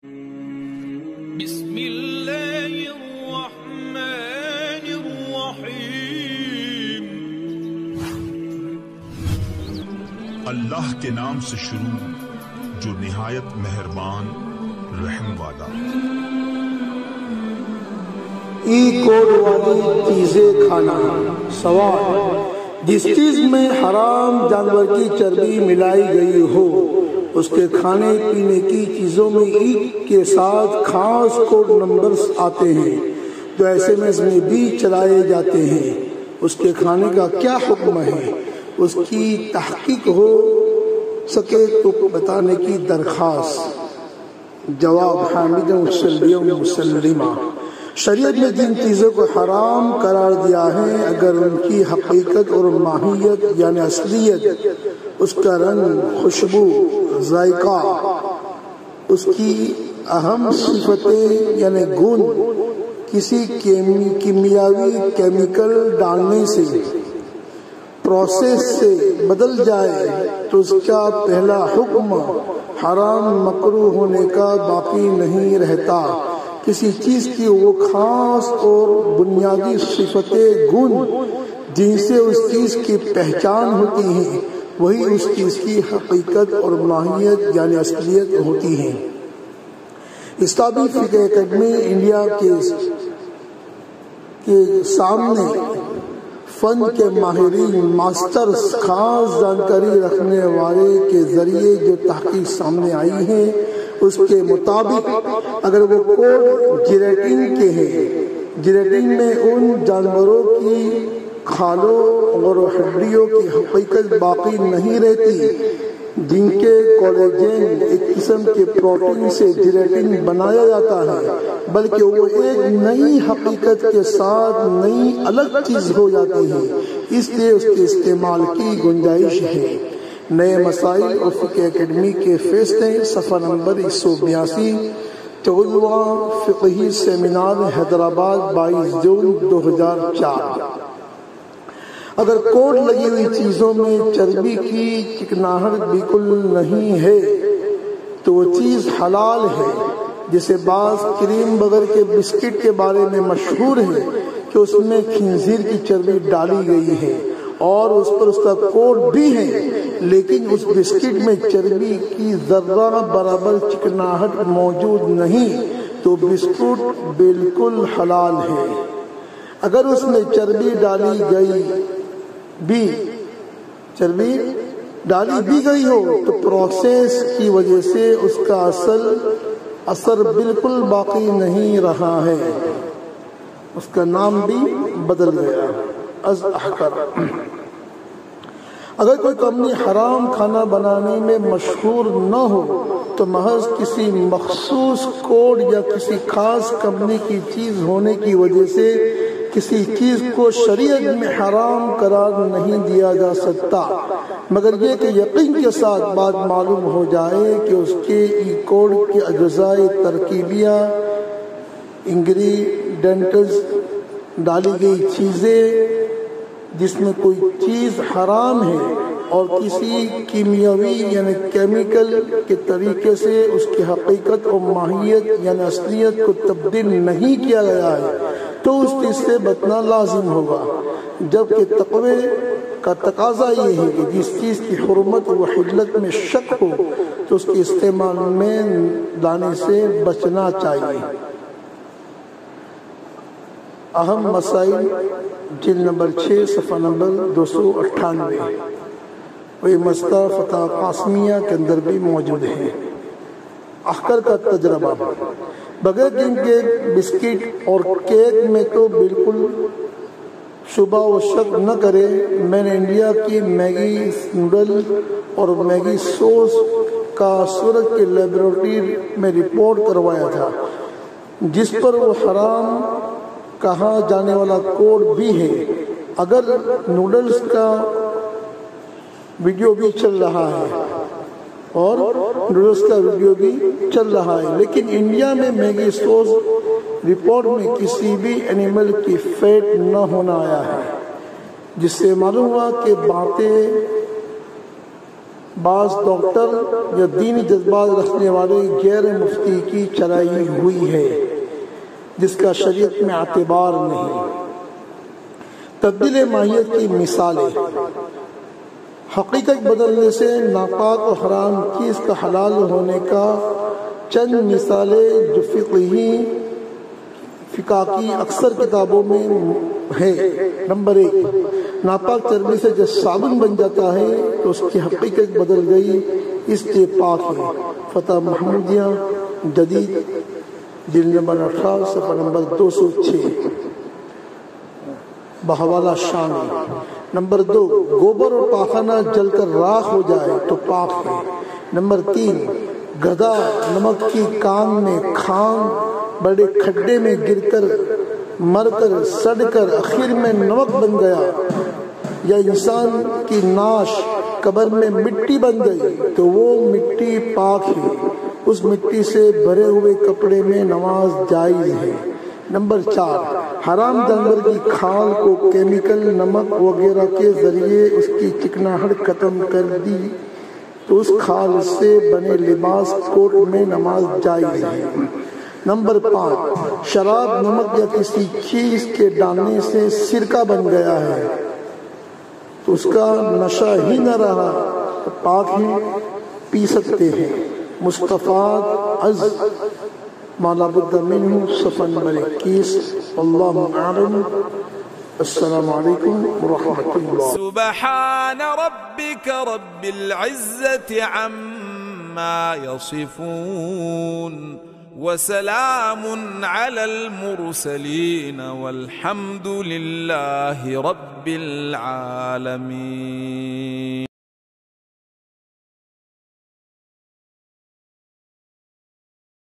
بسم اللہ الرحمن الرحیم۔ اللہ کے نام سے شروع جو نہایت مہربان رحم والا۔ ای کوڈ والی چیزیں کھانا۔ سوال: جس چیز میں حرام جانور کی چربی ملائی گئی ہو اس کے کھانے پینے کی چیزوں میں ای کے ساتھ خاص کوڈ نمبرز آتے ہیں جو ایسے میں اس میں بھی چلائے جاتے ہیں، اس کے کھانے کا کیا حکم ہے؟ اس کی تحقیق ہو سکے تو بتانے کی درخواست۔ جواب: حامد مسلمہ۔ شریعت نے جن چیزوں کو حرام قرار دیا ہے اگر ان کی حقیقت اور ماہیت یعنی اصلیت، اس کا رنگ، خوشبو، ذائقہ، اس کی اہم صفتیں یعنی گن کسی کیمیاوی کیمیکل ڈالنے سے، پروسیس سے بدل جائے تو اس کا پہلا حکم حرام مکروہ ہونے کا باقی نہیں رہتا۔ کسی چیز کی وہ خاص اور بنیادی صفتیں گن جن سے اس چیز کی پہچان ہوتی ہیں وہی اس چیز کی حقیقت اور ماہیت یعنی اصلیت ہوتی ہیں۔ اسلامی فقہ اکیڈمی انڈیا کے سامنے فن کے ماہرین ماسٹرز خاص جانکاری رکھنے والے کے ذریعے جو تحقیق سامنے آئی ہے اس کے مطابق اگر وہ کوڈ جیلیٹن کے ہیں، جیلیٹن میں ان جانوروں کی کھالوں اور ہڈیوں کی حقیقت باقی نہیں رہتی جن کے کولیجن ایک قسم کے پروٹین سے جیلیٹن بنایا جاتا ہے، بلکہ وہ ایک نئی حقیقت کے ساتھ نئی الگ چیز ہو جاتی ہے، اس لیے اس کے استعمال کی گنجائش ہے۔ نئے مسائل اور فقہ اکیڈمی کے فیصلے، صفحہ نمبر 182، 14واں فقہی سیمینار حیدرآباد 22 جون 2004۔ اگر کوڈ لگی ہوئی چیزوں میں چربی کی چکناہٹ بالکل نہیں ہے تو وہ چیز حلال ہے، جیسے بعض کریم بغیر کے بسکٹ کے بارے میں مشہور ہے کہ اس میں خنزیر کی چربی ڈالی گئی ہے اور اس پر اس کا کوڈ بھی ہے، لیکن اس بسکٹ میں چربی کی ذرہ برابر چکناہٹ موجود نہیں تو بسکٹ بالکل حلال ہے۔ اگر اس میں چربی ڈالی بھی گئی ہو تو پروسیس کی وجہ سے اس کا اثر بالکل باقی نہیں رہا ہے، اس کا نام بھی بدل گیا۔ از احکر، اگر کوئی کمپنی حرام کھانا بنانے میں مشہور نہ ہو تو محض کسی مخصوص کوڈ یا کسی خاص کمپنی کی چیز ہونے کی وجہ سے کسی چیز کو شریعت میں حرام قرار نہیں دیا جا سکتا، مگر یہ کہ یقین کے ساتھ بات معلوم ہو جائے کہ اس کے ای کوڈ کے اجزاء ترکیبیہ، انگریڈینٹس، ڈالی گئی چیزیں جس میں کوئی چیز حرام ہے اور کسی کیمیاوی یعنی کیمیکل کے طریقے سے اس کی حقیقت اور ماہیت یعنی اصلیت کو تبدیل نہیں کیا گیا ہے تو اس چیز سے بچنا لازم ہوگا، جبکہ تقوی کا تقاضا یہ ہے کہ جس چیز کی حرمت و حلت میں شک ہو تو اس کے استعمال میں لانے سے بچنا چاہیے۔ اہم مسائل، جلد نمبر 6، صفحہ نمبر 298۔ وہی مسئلہ فتح قاسمیہ کے اندر بھی موجود ہے۔ احکر کا تجربہ، بغیر جن کے بسکٹ اور کیک میں تو بالکل شبہ و شک نہ کرے، میں نے انڈیا کی میگی نوڈل اور میگی سوس کا سورج کے لیبارٹری میں رپورٹ کروایا تھا جس پر وہ حرام کہا جانے والا کوڈ بھی ہے۔ اگر نوڈلز کا ویڈیو بھی چل رہا ہے لیکن انڈیا میں میگی سوس رپورٹ میں کسی بھی اینیمل کی فیٹ نہ ہونا آیا ہے، جس سے معلوم ہوا کہ باتیں بعض ڈاکٹر یا دینی جذبات رکھنے والے غیر مفتی کی چرائی ہوئی ہے جس کا شریعت میں اعتبار نہیں۔ تبدیل ماہیت کی مثالیں، حقیقت بدلنے سے ناپاک و حرام چیز کا حلال ہونے کا چند مثالیں جو فقہ کی اکثر کتابوں میں ہے۔ نمبر 1، ناپاک چربی سے جب صابن بن جاتا ہے تو اس کی حقیقت بدل گئی، اس لیے پاک ہے۔ فتح محمودیہ جدید جلد نمبر 18 صفحہ نمبر 206 بحوالہ شامی۔ نمبر 2، گوبر اور پاخانہ جل کر راکھ ہو جائے تو پاک ہے۔ نمبر 3، گدھا نمک کی کان میں کھان بڑے کھڈے میں گر کر مر کر سڑ کر آخر میں نمک بن گیا، یا انسان کی ناش قبر میں مٹی بن گئی تو وہ مٹی پاک ہے، اس مٹی سے بھرے ہوئے کپڑے میں نماز جائز ہے۔ نمبر 4، حرام جانور کی کھال کو کیمیکل نمک وغیرہ کے ذریعے اس کی چکناہٹ ختم کر دی تو اس کھال سے بنے لباس کوٹ میں نماز جائز ہے۔ نمبر 5، شراب نمک یا کسی چیز کے ڈالنے سے سرکہ بن گیا ہے تو اس کا نشہ ہی نہ رہا تو پاک ہے، پی سکتے ہیں۔ مصطفیٰ از ما لا بد منہ صفحہ نمبر 21۔ واللہ اعلم۔ السلام علیکم ورحمۃ اللہ۔ سبحان ربك رب العزة عما يصفون وسلام على المرسلين والحمد لله رب العالمين۔